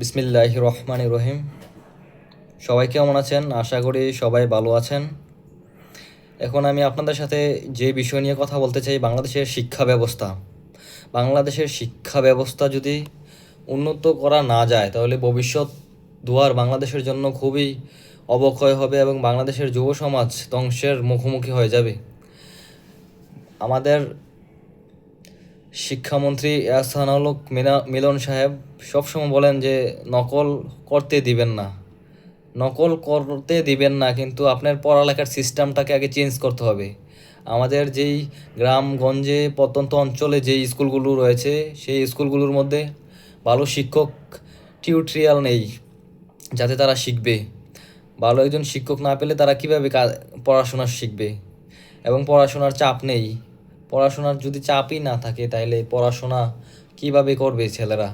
বিসমিল্লাহির রহমানির রহিম। সবাই কেমন আছেন? আশা করি সবাই ভালো আছেন। এখন আমি আপনাদের সাথে যে বিষয় নিয়ে কথা বলতে চাই, বাংলাদেশের শিক্ষা ব্যবস্থা। বাংলাদেশের শিক্ষা ব্যবস্থা যদি উন্নত করা না যায় তাহলে ভবিষ্যৎ দুয়ার বাংলাদেশের জন্য খুবই অবক্ষয় হবে এবং বাংলাদেশের যুব সমাজ ধ্বংসের মুখোমুখি হয়ে যাবে। আমাদের শিক্ষামন্ত্রী এহসানুল মিলন সাহেব সবসময় বলেন যে নকল করতে দিবেন না, নকল করতে দিবেন না, কিন্তু আপনার পড়ালেখার সিস্টেমটাকে আগে চেঞ্জ করতে হবে। আমাদের যেই গ্রামগঞ্জে প্রত্যন্ত অঞ্চলে যেই স্কুলগুলো রয়েছে সেই স্কুলগুলোর মধ্যে ভালো শিক্ষক টিউটোরিয়াল নেই যাতে তারা শিখবে। ভালো একজন শিক্ষক না পেলে তারা কীভাবে পড়াশোনা শিখবে? এবং পড়াশোনার চাপ নেই। পড়াশোনার যদি চাপই না থাকে তাহলে পড়াশোনা কিভাবে করবে ছেলেরা?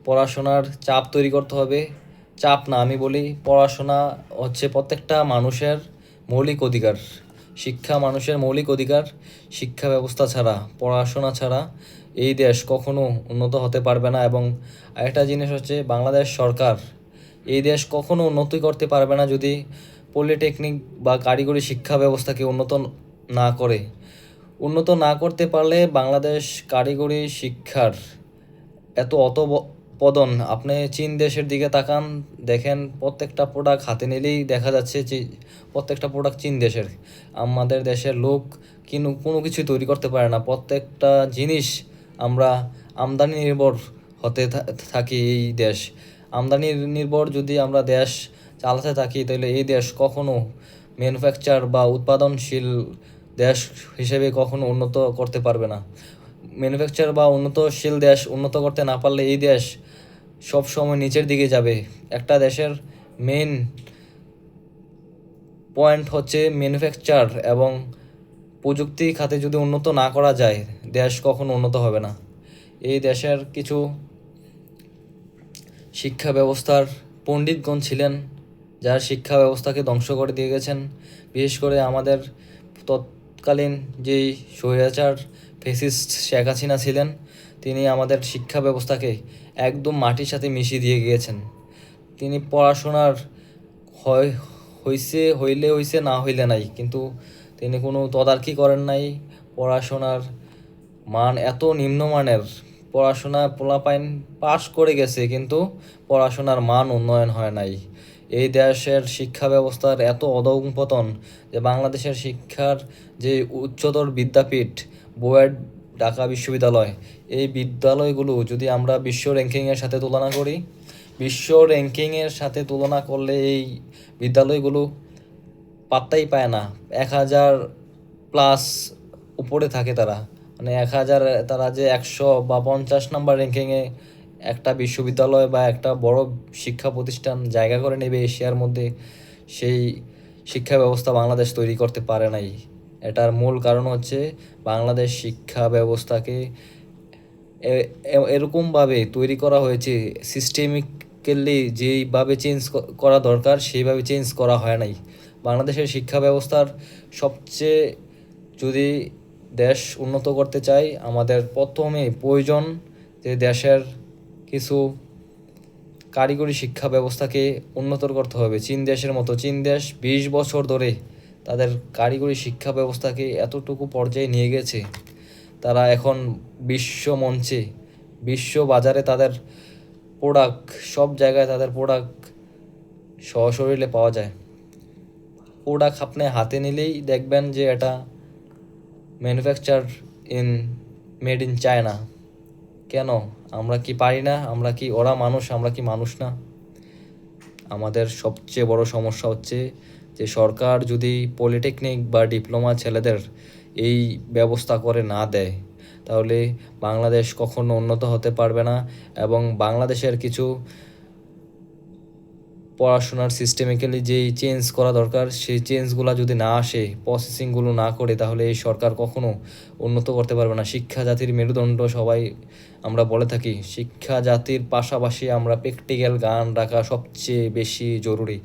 পড়াশোনার চাপ তৈরি করতে হবে। চাপ না, আমি বলি পড়াশোনা হচ্ছে প্রত্যেকটা মানুষের মৌলিক অধিকার। শিক্ষা মানুষের মৌলিক অধিকার। শিক্ষা ব্যবস্থা ছাড়া, পড়াশোনা ছাড়া এই দেশ কখনো উন্নত হতে পারবে না। এবং আরেকটা জিনিস হচ্ছে, বাংলাদেশ সরকার এই দেশ কখনো উন্নতি করতে পারবে না যদি পলিটেকনিক বা কারিগরি শিক্ষা ব্যবস্থাকে উন্নত না করে। উন্নত না করতে পারলে বাংলাদেশ কারিগরি শিক্ষার এত অধঃপতন। আপনি চীন দেশের দিকে তাকান, দেখেন প্রত্যেকটা প্রোডাক্ট হাতে নিলেই দেখা যাচ্ছে যে প্রত্যেকটা প্রোডাক্ট চীন দেশের। আমাদের দেশের লোক কিন্তু কোনো কিছুই তৈরি করতে পারে না। প্রত্যেকটা জিনিস আমরা আমদানি নির্ভর হতে থাকি। এই দেশ আমদানি নির্ভর যদি আমরা দেশ চালাতে থাকি তাহলে এই দেশ কখনো ম্যানুফ্যাকচার বা উৎপাদনশীল দেশ হিসেবে কখনো উন্নত করতে পারবে না। ম্যানুফ্যাকচার বা উন্নতশীল দেশ উন্নত করতে না পারলে এই দেশ সব সময় নিচের দিকে যাবে। একটা দেশের মেইন পয়েন্ট হচ্ছে ম্যানুফ্যাকচার এবং প্রযুক্তি খাতে যদি উন্নত না করা যায় দেশ কখনো উন্নত হবে না। এই দেশের কিছু শিক্ষা ব্যবস্থার পণ্ডিতগণ ছিলেন যারা শিক্ষা ব্যবস্থাকে ধ্বংস করে দিয়ে গেছেন। বিশেষ করে আমাদের তৎকালীন যেই স্বৈরাচার ফ্যাসিস্ট শেখ হাসিনা ছিলেন, তিনি আমাদের শিক্ষা ব্যবস্থাকে একদম মাটির সাথে মিশিয়ে দিয়ে গিয়েছেন। তিনি পড়াশোনার হইলে না হইলে নাই, কিন্তু তিনি কোনো তদারকি করেন নাই। পড়াশোনার মান এত নিম্নমানের, পড়াশোনা পোলাপাইন পাশ করে গেছে কিন্তু পড়াশোনার মান উন্নয়ন হয় নাই। এই দেশের শিক্ষা ব্যবস্থার এত অধঃপতন যে বাংলাদেশের শিক্ষার যে উচ্চতর বিদ্যাপীঠ বুয়েট, ঢাকা বিশ্ববিদ্যালয়, এই বিদ্যালয়গুলো যদি আমরা বিশ্ব র্যাঙ্কিংয়ের সাথে তুলনা করি, বিশ্ব র্যাঙ্কিংয়ের সাথে তুলনা করলে এই বিদ্যালয়গুলো পাত্তাই পায় না। 1000+ উপরে থাকে তারা, মানে 1000, তারা যে 100 বা 50 নাম্বার র্যাঙ্কিংয়ে একটা বিশ্ববিদ্যালয় বা একটা বড় শিক্ষা প্রতিষ্ঠান জায়গা করে নেবে এশিয়ার মধ্যে, সেই শিক্ষা ব্যবস্থা বাংলাদেশ তৈরি করতে পারে নাই। এটার মূল কারণ হচ্ছে বাংলাদেশ শিক্ষা ব্যবস্থাকে এরকমভাবে তৈরি করা হয়েছে, সিস্টেমিক্যালি যেইভাবে চেঞ্জ করা দরকার সেইভাবে চেঞ্জ করা হয় নাই। বাংলাদেশের শিক্ষা ব্যবস্থার সবচেয়ে, যদি দেশ উন্নত করতে চাই আমাদের প্রথমে প্রয়োজন যে দেশের কিছু কারিগরি শিক্ষা ব্যবস্থাকে উন্নত করতে হবে। চীন দেশের মতো, চীন দেশ 20 বছর ধরে তাদের কারিগরি শিক্ষা ব্যবস্থাকে এতটুকু পর্যায়ে নিয়ে গেছে, তারা এখন বিশ্ব মঞ্চে, বিশ্ব বাজারে তাদের প্রোডাক্ট, সব জায়গায় তাদের প্রোডাক্ট সশরীরে পাওয়া যায়। প্রোডাক্ট আপনি হাতে নিলেই দেখবেন যে এটা ম্যানুফ্যাকচার মেড ইন চায়না। কেন? আমরা কি পারি না? আমরা কি ওরা মানুষ? আমরা কি মানুষ না? আমাদের সবচেয়ে বড় সমস্যা হচ্ছে যে সরকার যদি পলিটেকনিক বা ডিপ্লোমা ছেলেদের এই ব্যবস্থা করে না দেয় তাহলে বাংলাদেশ কখনো উন্নত হতে পারবে না। এবং বাংলাদেশের কিছু পড়াশোনার সিস্টেমিক্যালি যেই চেঞ্জ করা দরকার সেই চেঞ্জগুলো যদি না আসে, প্রসেসিংগুলো না করে, তাহলে এই সরকার কখনো উন্নত করতে পারবে না। শিক্ষা জাতির মেরুদণ্ড সবাই আমরা বলে থাকি, শিক্ষা জাতির পাশাপাশি আমরা প্র্যাকটিক্যাল জ্ঞান রাখা সবচেয়ে বেশি জরুরি।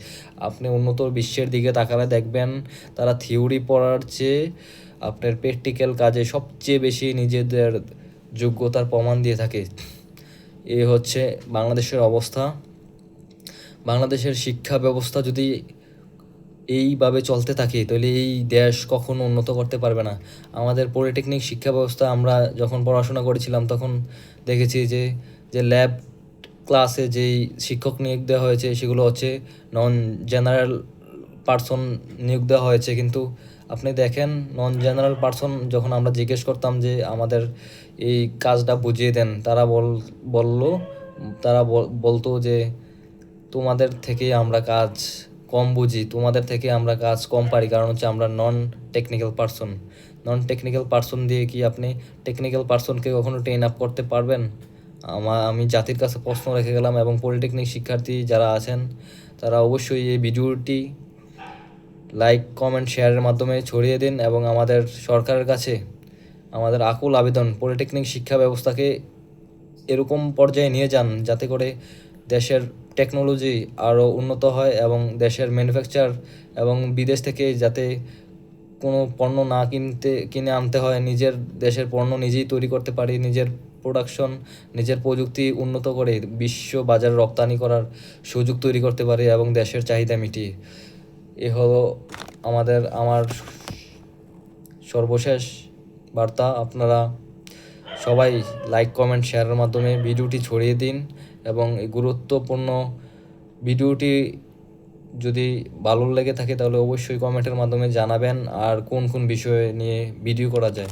আপনি উন্নত বিশ্বের দিকে তাকালে দেখবেন তারা থিওরি পড়ার চেয়ে আপনার প্র্যাকটিক্যাল কাজে সবচেয়ে বেশি নিজেদের যোগ্যতার প্রমাণ দিয়ে থাকে। এই হচ্ছে বাংলাদেশের অবস্থা। বাংলাদেশের শিক্ষা ব্যবস্থা যদি এইভাবে চলতে থাকে তাহলে এই দেশ কখনো উন্নত করতে পারবে না। আমাদের পলিটেকনিক শিক্ষা ব্যবস্থা আমরা যখন পড়াশোনা করেছিলাম তখন দেখেছি যে যে ল্যাব ক্লাসে যেই শিক্ষক নিয়োগ দেওয়া হয়েছে সেগুলো হচ্ছে নন জেনারেল পার্সন নিয়োগ দেওয়া হয়েছে, কিন্তু আপনি দেখেন নন জেনারেল পার্সন যখন আমরা জিজ্ঞেস করতাম যে আমাদের এই কাজটা বুঝিয়ে দেন, বললো বলতো যে তোমাদের থেকে আমরা কাজ কম বুঝি, তোমাদের থেকে আমরা কাজ কম পারি, কারণ হচ্ছে আমরা নন টেকনিক্যাল পার্সন দিয়ে কি আপনি টেকনিক্যাল পার্সনকে কখনো ট্রেন আপ করতে পারবেন? আমি জাতির কাছে প্রশ্ন রেখে গেলাম, এবং পলিটেকনিক শিক্ষার্থী যারা আছেন তারা অবশ্যই এই ভিডিওটি লাইক কমেন্ট শেয়ারের মাধ্যমে ছড়িয়ে দিন, এবং আমাদের সরকারের কাছে আমাদের আকুল আবেদন পলিটেকনিক শিক্ষা ব্যবস্থাকে এরকম পর্যায়ে নিয়ে যান যাতে করে দেশের টেকনোলজি আরও উন্নত হয় এবং দেশের ম্যানুফ্যাকচার এবং বিদেশ থেকে যাতে কোনো পণ্য না কিনে আনতে হয়, নিজের দেশের পণ্য নিজেই তৈরি করতে পারি, নিজের প্রোডাকশন নিজের প্রযুক্তি উন্নত করে বিশ্ব বাজারে রপ্তানি করার সুযোগ তৈরি করতে পারি এবং দেশের চাহিদা মিটিয়ে। এ হলো আমার সর্বশেষ বার্তা। আপনারা সবাই লাইক কমেন্ট শেয়ারের মাধ্যমে ভিডিওটি ছড়িয়ে দিন, এবং এই গুরুত্বপূর্ণ ভিডিওটি যদি ভালো লেগে থাকে তাহলে অবশ্যই কমেন্টের মাধ্যমে জানাবেন আর কোন কোন বিষয় নিয়ে ভিডিও করা যায়।